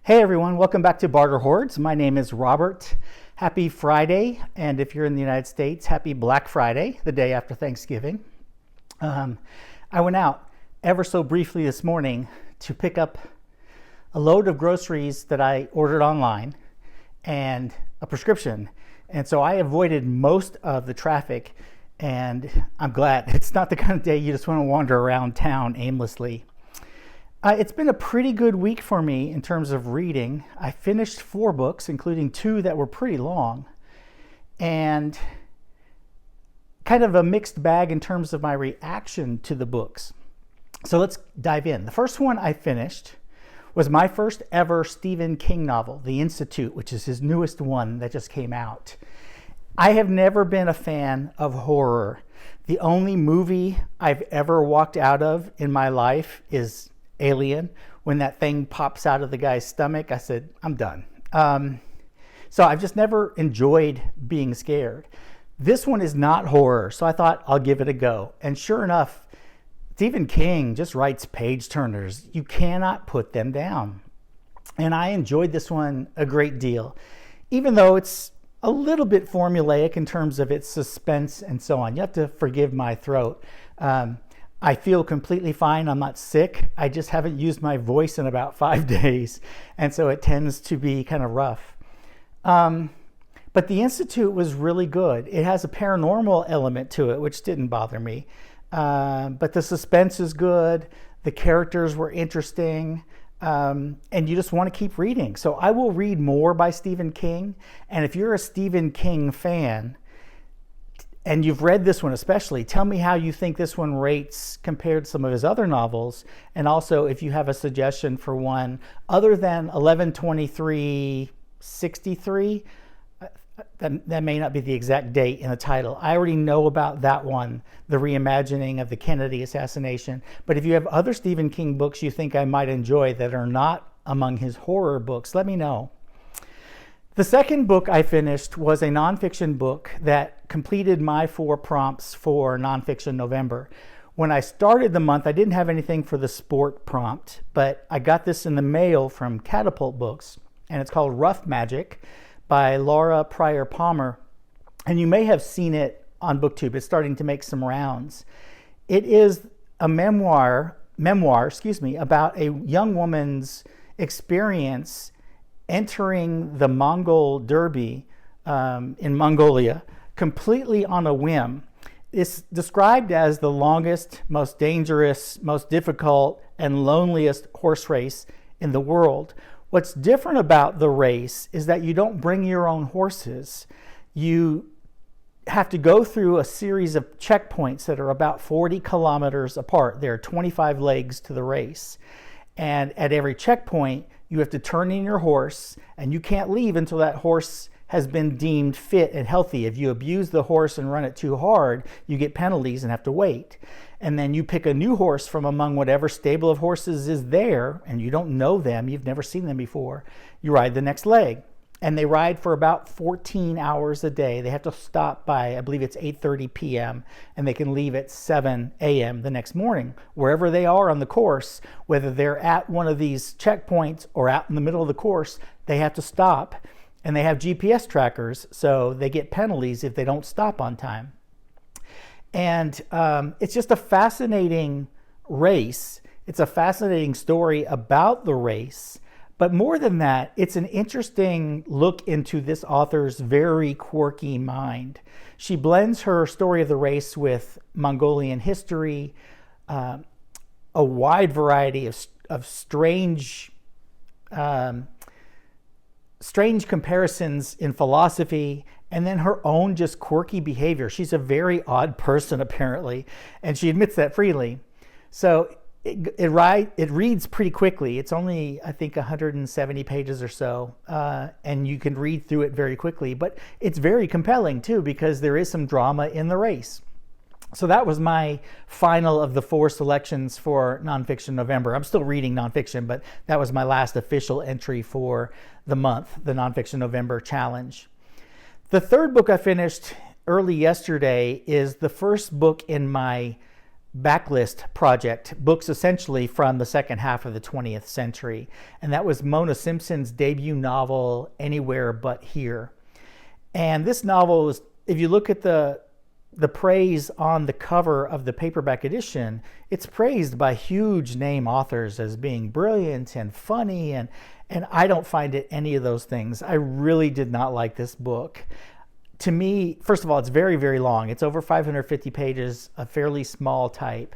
Hey everyone, welcome back to Barter Hordes. My name is Robert. Happy Friday, and if you're in the United States, happy Black Friday, the day after Thanksgiving. I went out ever so briefly this morning to pick up a load of groceries that I ordered online and a prescription. And so I avoided most of the traffic, and I'm glad. It's not the kind of day you just want to wander around town aimlessly. It's been a pretty good week for me in terms of reading. I finished 4 books, including 2 that were pretty long, and kind of a mixed bag in terms of my reaction to the books. So let's dive in. The first one I finished was my first ever Stephen King novel, The Institute, which is his newest one that just came out. I have never been a fan of horror. The only movie I've ever walked out of in my life is Alien. When that thing pops out of the guy's stomach, I said, I'm done. So I've just never enjoyed being scared. This one is not horror, so I thought I'll give it a go. And sure enough, Stephen King just writes page turners. You cannot put them down. And I enjoyed this one a great deal, even though it's a little bit formulaic in terms of its suspense and so on. You have to forgive my throat. I feel completely fine. I'm not sick. I just haven't used my voice in about 5 days. And so it tends to be kind of rough. But The Institute was really good. It has a paranormal element to it, which didn't bother me. But the suspense is good. The characters were interesting. And you just want to keep reading. So I will read more by Stephen King. And if you're a Stephen King fan, and you've read this one especially, tell me how you think this one rates compared to some of his other novels. And also if you have a suggestion for one other than 11/23/63, that may not be the exact date in the title. I already know about that one, the reimagining of the Kennedy assassination. But if you have other Stephen King books you think I might enjoy that are not among his horror books, let me know. The second book I finished was a nonfiction book that completed my 4 prompts for Nonfiction November. When I started the month, I didn't have anything for the sport prompt, but I got this in the mail from Catapult Books, and it's called Rough Magic by Lara Pryor-Palmer. And you may have seen it on BookTube. It's starting to make some rounds. It is a memoir, about a young woman's experience entering the Mongol Derby in Mongolia completely on a whim. It's described as the longest, most dangerous, most difficult, and loneliest horse race in the world. What's different about the race is that you don't bring your own horses. You have to go through a series of checkpoints that are about 40 kilometers apart. There are 25 legs to the race. And at every checkpoint, you have to turn in your horse, and you can't leave until that horse has been deemed fit and healthy. If you abuse the horse and run it too hard, you get penalties and have to wait. And then you pick a new horse from among whatever stable of horses is there, and you don't know them, you've never seen them before. You ride the next leg. And they ride for about 14 hours a day. They have to stop by, I believe it's 8:30 p.m., and they can leave at 7 a.m. the next morning. Wherever they are on the course, whether they're at one of these checkpoints or out in the middle of the course, they have to stop. And they have GPS trackers, so they get penalties if they don't stop on time. And it's just a fascinating race. It's a fascinating story about the race. But more than that, it's an interesting look into this author's very quirky mind. She blends her story of the race with Mongolian history, a wide variety of strange comparisons in philosophy, and then her own just quirky behavior. She's a very odd person, apparently, and she admits that freely. So it reads pretty quickly. It's only, I think, 170 pages or so, and you can read through it very quickly. But it's very compelling, too, because there is some drama in the race. So that was my final of the 4 selections for Nonfiction November. I'm still reading nonfiction, but that was my last official entry for the month, the Nonfiction November Challenge. The third book I finished early yesterday is the first book in my Backlist project, books essentially from the second half of the 20th century. And that was Mona Simpson's debut novel, Anywhere But Here. And this novel is, if you look at the praise on the cover of the paperback edition, it's praised by huge name authors as being brilliant and funny, and I don't find it any of those things. I really did not like this book. To me, first of all, it's very, very long. It's over 550 pages, a fairly small type,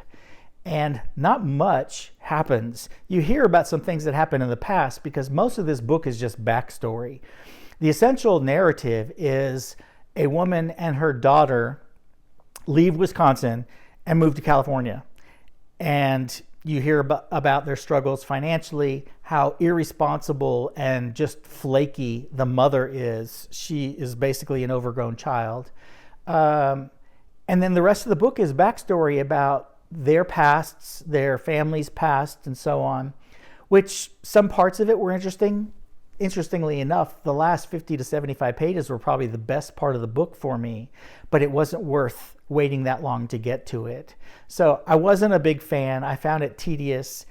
and not much happens. You hear about some things that happened in the past because most of this book is just backstory. The essential narrative is a woman and her daughter leave Wisconsin and move to California. And you hear about their struggles financially, how irresponsible and just flaky the mother is. She is basically an overgrown child. And then the rest of the book is backstory about their pasts, their family's past, and so on, which some parts of it were interesting. Interestingly enough, the last 50 to 75 pages were probably the best part of the book for me, but it wasn't worth waiting that long to get to it. So I wasn't a big fan. I found it tedious.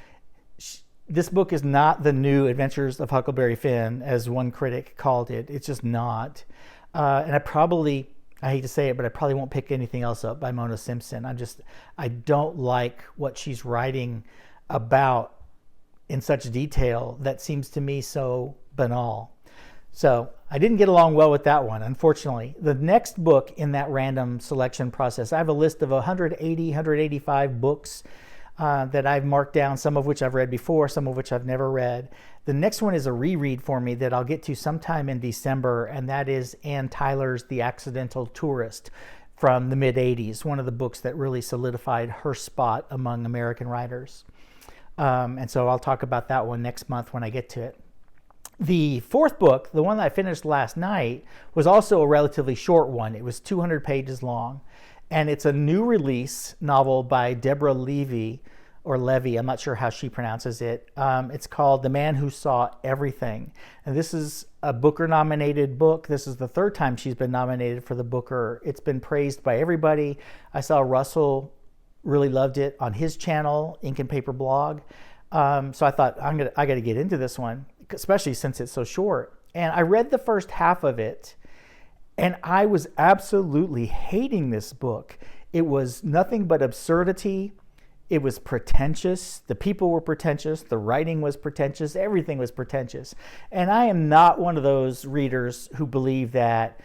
This book is not the new Adventures of Huckleberry Finn, as one critic called it. It's just not. And I hate to say it, but I probably won't pick anything else up by Mona Simpson. I don't like what she's writing about in such detail that seems to me so banal. So I didn't get along well with that one, unfortunately. The next book in that random selection process, I have a list of 185 books that I've marked down, some of which I've read before, some of which I've never read. The next one is a reread for me that I'll get to sometime in December, and that is Ann Tyler's The Accidental Tourist from the mid-'80s, one of the books that really solidified her spot among American writers. And so I'll talk about that one next month when I get to it. The fourth book, the one that I finished last night, was also a relatively short one. It was 200 pages long. And it's a new release novel by Deborah Levy, or Levy, I'm not sure how she pronounces it. It's called The Man Who Saw Everything. And this is a Booker-nominated book. This is the third time she's been nominated for the Booker. It's been praised by everybody. I saw Russell really loved it on his channel, Ink and Paper Blog. So I thought, I got to get into this one, especially since it's so short. And I read the first half of it, and I was absolutely hating this book. It was nothing but absurdity. It was pretentious. The people were pretentious. The writing was pretentious. Everything was pretentious. And I am not one of those readers who believe that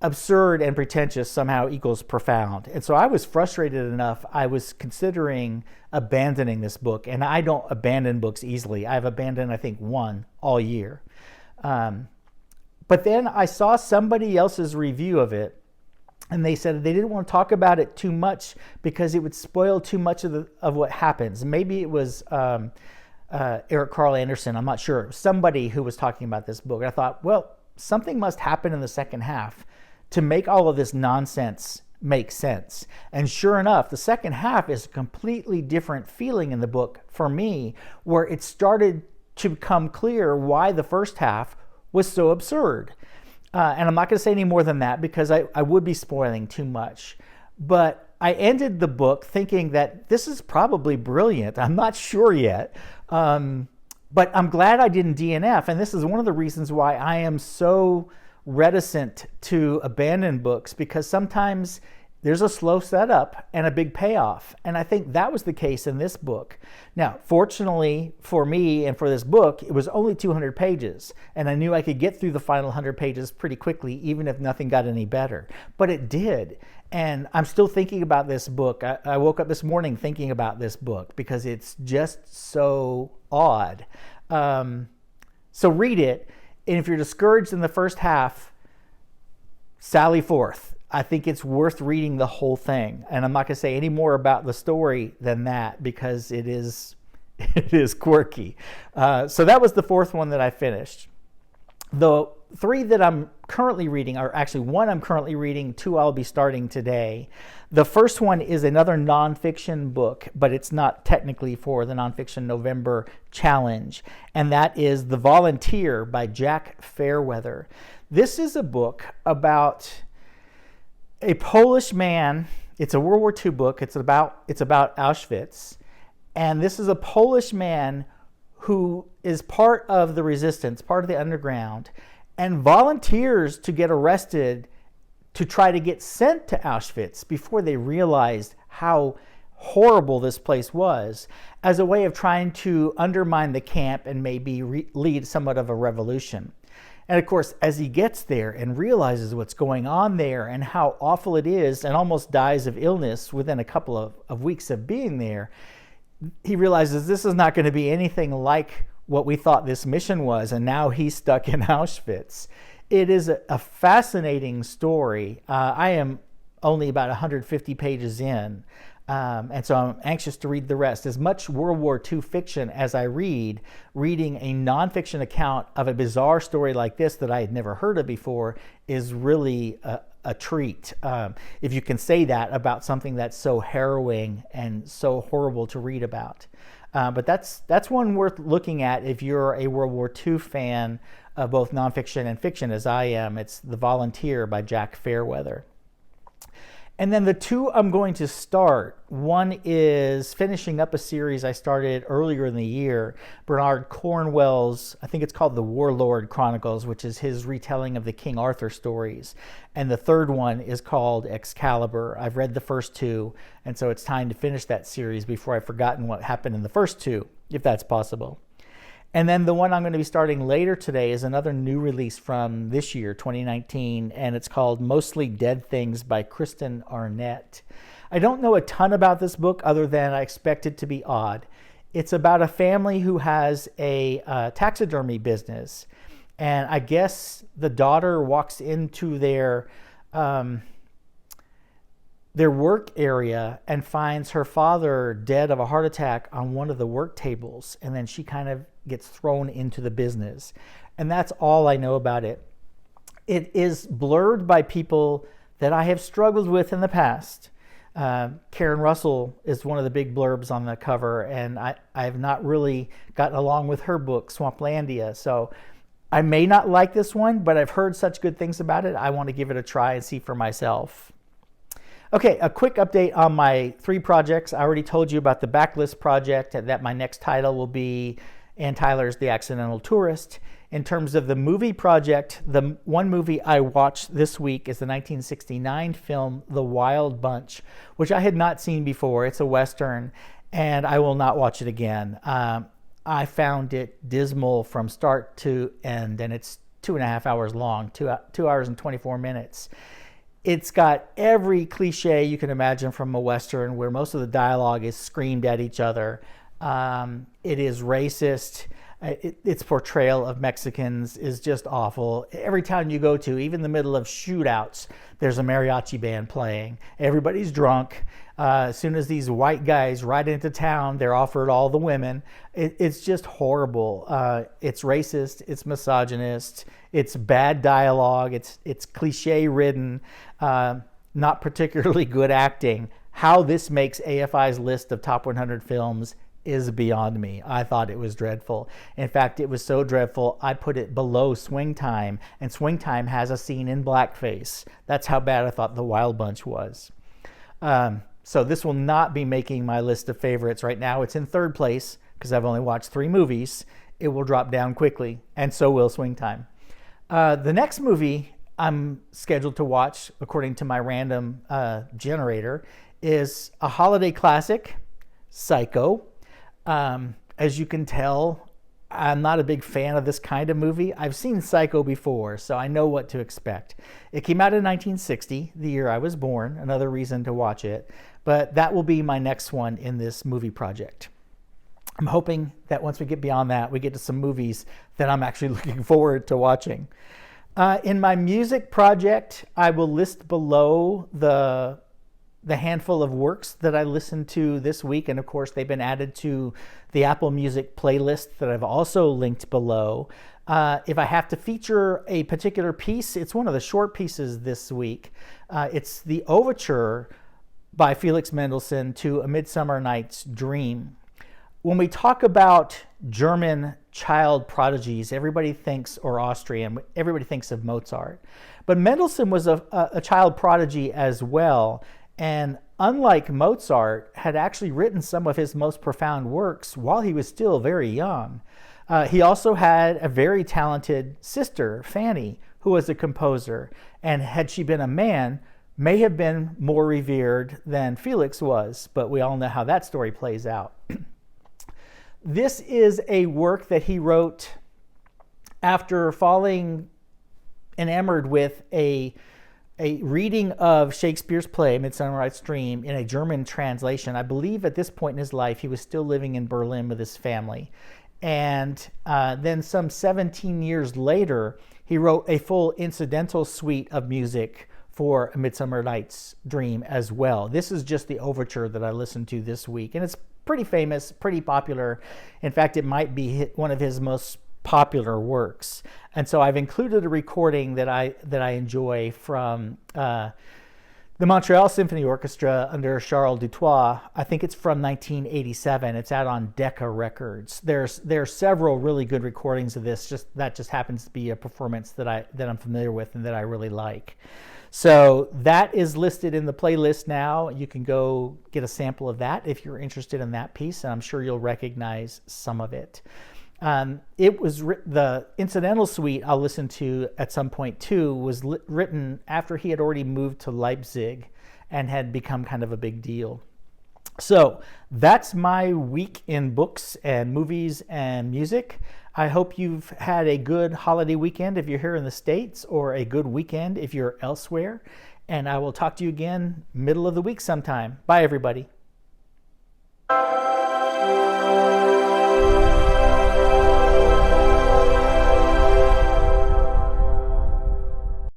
absurd and pretentious somehow equals profound. And so I was frustrated enough, I was considering abandoning this book. And I don't abandon books easily. I've abandoned, I think, one all year. But then I saw somebody else's review of it, and they said they didn't want to talk about it too much because it would spoil too much of what happens. Maybe it was Eric Carl Anderson, I'm not sure. Somebody who was talking about this book. I thought, well, something must happen in the second half to make all of this nonsense make sense. And sure enough, the second half is a completely different feeling in the book for me, where it started to become clear why the first half was so absurd. And I'm not going to say any more than that because I would be spoiling too much. But I ended the book thinking that this is probably brilliant. I'm not sure yet. But I'm glad I didn't DNF. And this is one of the reasons why I am so reticent to abandon books, because sometimes there's a slow setup and a big payoff. And I think that was the case in this book. Now, fortunately for me and for this book, it was only 200 pages. And I knew I could get through the final 100 pages pretty quickly, even if nothing got any better. But it did. And I'm still thinking about this book. I woke up this morning thinking about this book because it's just so odd. So read it. And if you're discouraged in the first half, sally forth. I think it's worth reading the whole thing. And I'm not going to say any more about the story than that because it is quirky. So that was the fourth one that I finished. The 3 that I'm currently reading, or actually 1 I'm currently reading, 2 I'll be starting today. The first one is another nonfiction book, but it's not technically for the Nonfiction November Challenge, and that is The Volunteer by Jack Fairweather. This is a book about a Polish man. It's a World War II book. It's about Auschwitz, and this is a Polish man who is part of the resistance, part of the underground, and volunteers to get arrested to try to get sent to Auschwitz before they realized how horrible this place was, as a way of trying to undermine the camp and maybe lead somewhat of a revolution. And of course, as he gets there and realizes what's going on there and how awful it is, and almost dies of illness within a couple of weeks of being there, he realizes this is not going to be anything like what we thought this mission was, and now he's stuck in Auschwitz. It is a fascinating story. I am only about 150 pages in, and so I'm anxious to read the rest. As much World War II fiction as I reading a nonfiction account of a bizarre story like this that I had never heard of before is really a treat. If you can say that about something that's so harrowing and so horrible to read about. But that's one worth looking at if you're a World War II fan of both nonfiction and fiction, as I am. It's The Volunteer by Jack Fairweather. And then the 2 I'm going to start, one is finishing up a series I started earlier in the year, Bernard Cornwell's, I think it's called The Warlord Chronicles, which is his retelling of the King Arthur stories. And the third one is called Excalibur. I've read the first 2, and so it's time to finish that series before I've forgotten what happened in the first 2, if that's possible. And then the one I'm going to be starting later today is another new release from this year, 2019, and it's called Mostly Dead Things by Kristen Arnett. I don't know a ton about this book other than I expect it to be odd. It's about a family who has a taxidermy business, and I guess the daughter walks into their work area and finds her father dead of a heart attack on one of the work tables, and then she kind of gets thrown into the business. And that's all I know about it. It is blurred by people that I have struggled with in the past. Karen Russell is one of the big blurbs on the cover, and I have not really gotten along with her book, Swamplandia. So I may not like this one, but I've heard such good things about it. I want to give it a try and see for myself. Okay, a quick update on my 3 projects. I already told you about the Backlist project, and that my next title will be Ann Tyler's The Accidental Tourist. In terms of the movie project, the one movie I watched this week is the 1969 film The Wild Bunch, which I had not seen before. It's a Western, and I will not watch it again. I found it dismal from start to end, and it's 2.5 hours long, 2 hours and 24 minutes. It's got every cliche you can imagine from a Western, where most of the dialogue is screamed at each other. It is racist. Its portrayal of Mexicans is just awful. Every town you go to, even in the middle of shootouts, there's a mariachi band playing. Everybody's drunk. As soon as these white guys ride into town, they're offered all the women. It's just horrible. It's racist. It's misogynist. It's bad dialogue. It's cliche-ridden. Not particularly good acting. How this makes AFI's list of top 100 films is beyond me. I thought it was dreadful. In fact, it was so dreadful, I put it below Swing Time, and Swing Time has a scene in blackface. That's how bad I thought The Wild Bunch was. So this will not be making my list of favorites. Right now it's in 3rd place because I've only watched 3 movies. It will drop down quickly, and so will Swing Time. The next movie I'm scheduled to watch, according to my random generator, is a holiday classic, Psycho. As you can tell, I'm not a big fan of this kind of movie. I've seen Psycho before, so I know what to expect. It came out in 1960, the year I was born, another reason to watch it. But that will be my next one in this movie project. I'm hoping that once we get beyond that, we get to some movies that I'm actually looking forward to watching. In my music project, I will list below the the handful of works that I listened to this week. And of course, they've been added to the Apple Music playlist that I've also linked below. If I have to feature a particular piece, it's one of the short pieces this week. It's the Overture by Felix Mendelssohn to A Midsummer Night's Dream. When we talk about German child prodigies, everybody thinks, or Austrian, everybody thinks of Mozart. But Mendelssohn was a child prodigy as well, and unlike Mozart, had actually written some of his most profound works while he was still very young. He also had a very talented sister, Fanny, who was a composer, and had she been a man, may have been more revered than Felix was, but we all know how that story plays out. This is a work that he wrote after falling enamored with a reading of Shakespeare's play, Midsummer Night's Dream, in a German translation. I believe at this point in his life, he was still living in Berlin with his family. And then some 17 years later, he wrote a full incidental suite of music for A Midsummer Night's Dream as well. This is just the overture that I listened to this week. And it's pretty famous, pretty popular. In fact, it might be one of his most popular works. And so I've included a recording that I enjoy from the Montreal Symphony Orchestra under Charles Dutoit. I think it's from 1987. It's out on Decca Records. There are several really good recordings of this. That just happens to be a performance that I'm familiar with and that I really like. So that is listed in the playlist now. You can go get a sample of that if you're interested in that piece, and I'm sure you'll recognize some of it. It was the incidental suite I'll listen to at some point too was written after he had already moved to Leipzig and had become kind of a big deal. So that's my week in books and movies and music. I hope you've had a good holiday weekend if you're here in the States, or a good weekend if you're elsewhere. And I will talk to you again middle of the week sometime. Bye, everybody.